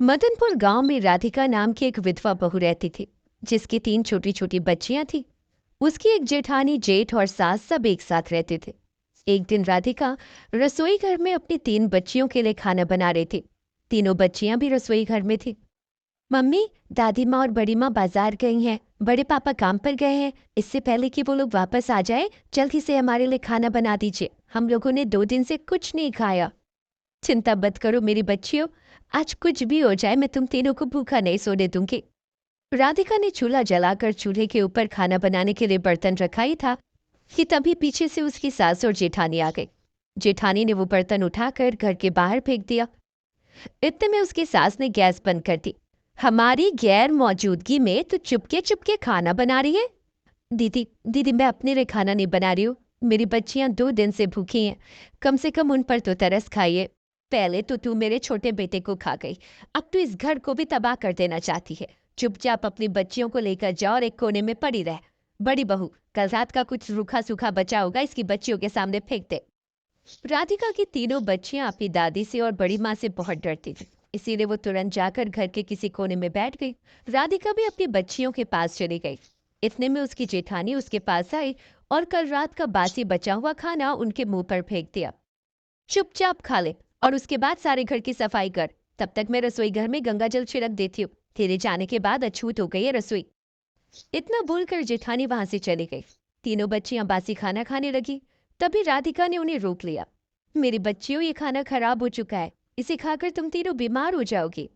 मदनपुर गांव में राधिका नाम की एक विधवा बहू रहती थी, जिसकी 3 छोटी-छोटी बच्चियां थी। उसकी एक जेठानी, जेठ और सास सब एक साथ रहते थे। एक दिन राधिका रसोई घर में अपनी 3 बच्चियों के लिए खाना बना रही थी। तीनों बच्चियां भी रसोई घर में थी। मम्मी, दादी माँ और बड़ी माँ बाजार गई हैं, बड़े पापा काम पर गए हैं। इससे पहले कि वो लोग वापस आ जाए, जल्दी से हमारे लिए खाना बना दीजिए। हम लोगों ने 2 दिन से कुछ नहीं खाया। चिंता मत करो मेरी बच्चियों, आज कुछ भी हो जाए मैं तुम तीनों को भूखा नहीं सोने दूंगी। राधिका ने चूल्हा जलाकर चूल्हे के ऊपर खाना बनाने के लिए बर्तन रखा ही था कि तभी पीछे से उसकी सास और जेठानी आ गई। जेठानी ने वो बर्तन उठाकर घर के बाहर फेंक दिया। इतने में उसकी सास ने गैस बंद कर दी। हमारी गैर मौजूदगी में तो चुपके चुपके खाना बना रही है। दीदी दीदी, मैं अपने लिए खाना नहीं बना रही हूँ। मेरी बच्चियां 2 दिन से भूखी हैं, कम से कम उन पर तो तरस खाइए। पहले तो तू मेरे छोटे बेटे को खा गई, अब तू इस घर को भी तबाह कर देना चाहती है। चुपचाप अपनी बच्चियों को लेकर जा और एक कोने में पड़ी रह। बड़ी बहू, कल रात का कुछ रूखा सूखा बचा होगा, इसकी बच्चियों के सामने फेंक दे। राधिका की तीनों बच्चियां अपनी दादी से और बड़ी माँ से बहुत डरती थी, इसीलिए वो तुरंत जाकर घर के किसी कोने में बैठ गई। राधिका भी अपनी बच्चियों के पास चली गई। इतने में उसकी जेठानी उसके पास आई और कल रात का बासी बचा हुआ खाना उनके मुंह पर फेंक दिया। चुपचाप खा ले और उसके बाद सारे घर की सफाई कर। तब तक मैं रसोई घर में गंगा जल छिड़क देती हूँ। तेरे जाने के बाद अछूत हो गई है रसोई। इतना बोलकर जेठानी वहां से चली गई। तीनों बच्चियां बासी खाना खाने लगी। तभी राधिका ने उन्हें रोक लिया। मेरी बच्चियों, ये खाना खराब हो चुका है, इसे खाकर तुम तीनों बीमार हो जाओगी।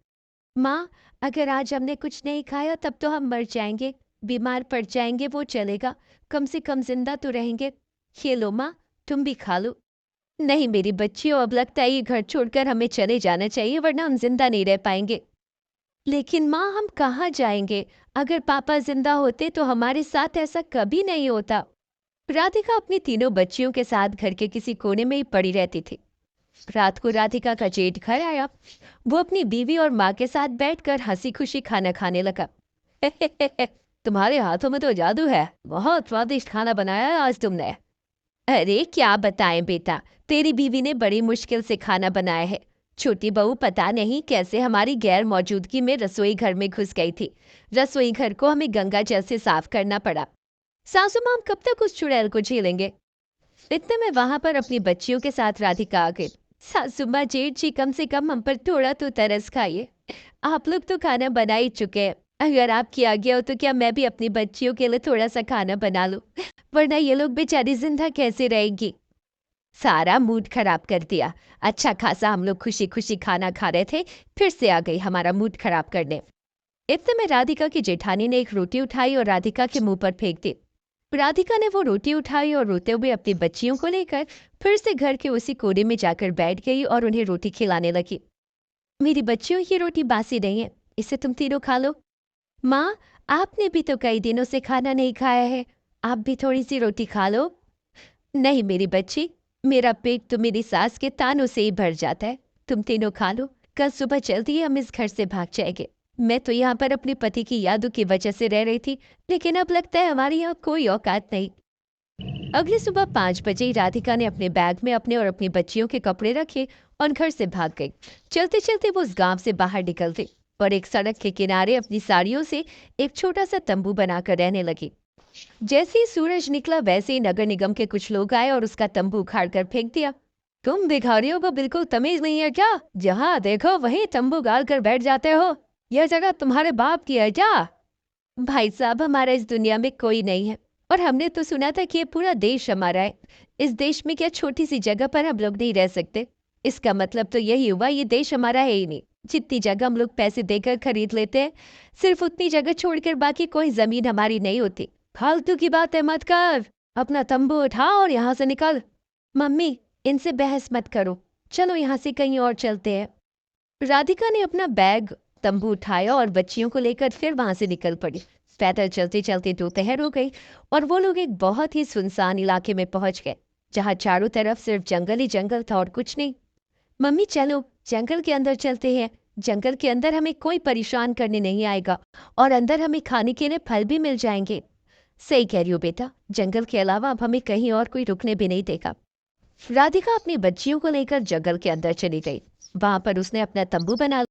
माँ, अगर आज हमने कुछ नहीं खाया तब तो हम मर जाएंगे। बीमार पड़ जाएंगे वो चलेगा, कम से कम जिंदा तो रहेंगे। ये लो माँ, तुम भी खा लो। नहीं मेरी बच्चियों, अब लगता है ये घर छोड़कर हमें चले जाना चाहिए, वरना हम जिंदा नहीं रह पाएंगे। लेकिन माँ, हम कहाँ जाएंगे? अगर पापा जिंदा होते तो हमारे साथ ऐसा कभी नहीं होता। राधिका अपनी तीनों बच्चियों के साथ घर के किसी कोने में ही पड़ी रहती थी। रात को राधिका का जेठ घर आया। वो अपनी बीवी और माँ के साथ बैठकर हंसी खुशी खाना खाने लगा। तुम्हारे हाथों में तो जादू है, बहुत स्वादिष्ट खाना बनाया है आज तुमने। अरे क्या बताएं बेटा, तेरी बीवी ने बड़ी मुश्किल से खाना बनाया है। छोटी बहू पता नहीं कैसे हमारी गैर मौजूदगी में रसोई घर में घुस गई थी। रसोई घर को हमें गंगा जल से साफ करना पड़ा। सासू माम कब तक उस चुड़ैल को झेलेंगे? इतने में वहां पर अपनी बच्चियों के साथ राधिका आ गई। सासू माँ, जेठ जी, कम से कम हम पर थोड़ा तो तरस खाइए। आप लोग तो खाना बना ही चुके हैं। अगर आपकी आज्ञा हो तो क्या मैं भी अपनी बच्चियों के लिए थोड़ा सा खाना बना लूं, वरना ये लोग बेचारी जिंदा कैसे रहेंगी। सारा मूड खराब कर दिया। अच्छा खासा हम लोग खुशी खुशी खाना खा रहे थे, फिर से आ गई हमारा मूड खराब करने। इतने में राधिका की जेठानी ने एक रोटी उठाई और राधिका के मुंह पर फेंक दी। राधिका ने वो रोटी उठाई और रोते हुए अपनी बच्चियों को लेकर फिर से घर के उसी कोने में जाकर बैठ गई और उन्हें रोटी खिलाने लगी। मेरी बच्चियों, ये रोटी बासी नहीं है, इसे तुम तीनों खा लो। माँ, आपने भी तो कई दिनों से खाना नहीं खाया है, आप भी थोड़ी सी रोटी खा लो। नहीं मेरी बच्ची, मेरा पेट तो मेरी सास के तानों से ही भर जाता है। तुम तीनों खा लो, कल सुबह जल्दी ही हम इस घर से भाग जाएंगे। मैं तो यहाँ पर अपने पति की यादों की वजह से रह रही थी, लेकिन अब लगता है हमारी यहाँ कोई औकात नहीं। अगली सुबह 5 बजे राधिका ने अपने बैग में अपने और अपनी बच्चियों के कपड़े रखे और घर से भाग गई। चलते चलते वो उस गांव से बाहर निकल गई और एक सड़क के किनारे अपनी साड़ियों से एक छोटा सा तंबू बनाकर रहने लगी। जैसे ही सूरज निकला वैसे ही नगर निगम के कुछ लोग आए और उसका तंबू उखाड़ कर फेंक दिया। तुम भिखारियों को बिल्कुल तमीज नहीं है क्या? जहाँ देखो वहीं तंबू गाड़ कर बैठ जाते हो। यह जगह तुम्हारे बाप की है क्या? भाई साहब, हमारा इस दुनिया में कोई नहीं है और हमने तो सुना था कि ये पूरा देश हमारा है। इस देश में क्या छोटी सी जगह पर हम लोग नहीं रह सकते? इसका मतलब तो यही हुआ ये देश हमारा है ही नहीं। जितनी जगह हम लोग पैसे देकर खरीद लेते हैं, सिर्फ उतनी जगह छोड़कर बाकी कोई जमीन हमारी नहीं होती। फालतू की बातें मत कर, अपना तंबू उठा और यहाँ से निकल। मम्मी, इनसे बहस मत करो, चलो यहाँ से कहीं और चलते हैं। राधिका ने अपना बैग तंबू उठाया और बच्चियों को लेकर फिर वहां से निकल पड़ी। पैदल चलते चलते दोपहर हो गई और वो लोग एक बहुत ही सुनसान इलाके में पहुंच गए, जहां चारों तरफ सिर्फ जंगल ही जंगल था और कुछ नहीं। मम्मी चलो, जंगल के अंदर चलते हैं। जंगल के अंदर हमें कोई परेशान करने नहीं आएगा और अंदर हमें खाने के लिए फल भी मिल जाएंगे। सही कह रही हो बेटा, जंगल के अलावा अब हमें कहीं और कोई रुकने भी नहीं देगा। राधिका अपनी बच्चियों को लेकर जंगल के अंदर चली गई। वहां पर उसने अपना तंबू बना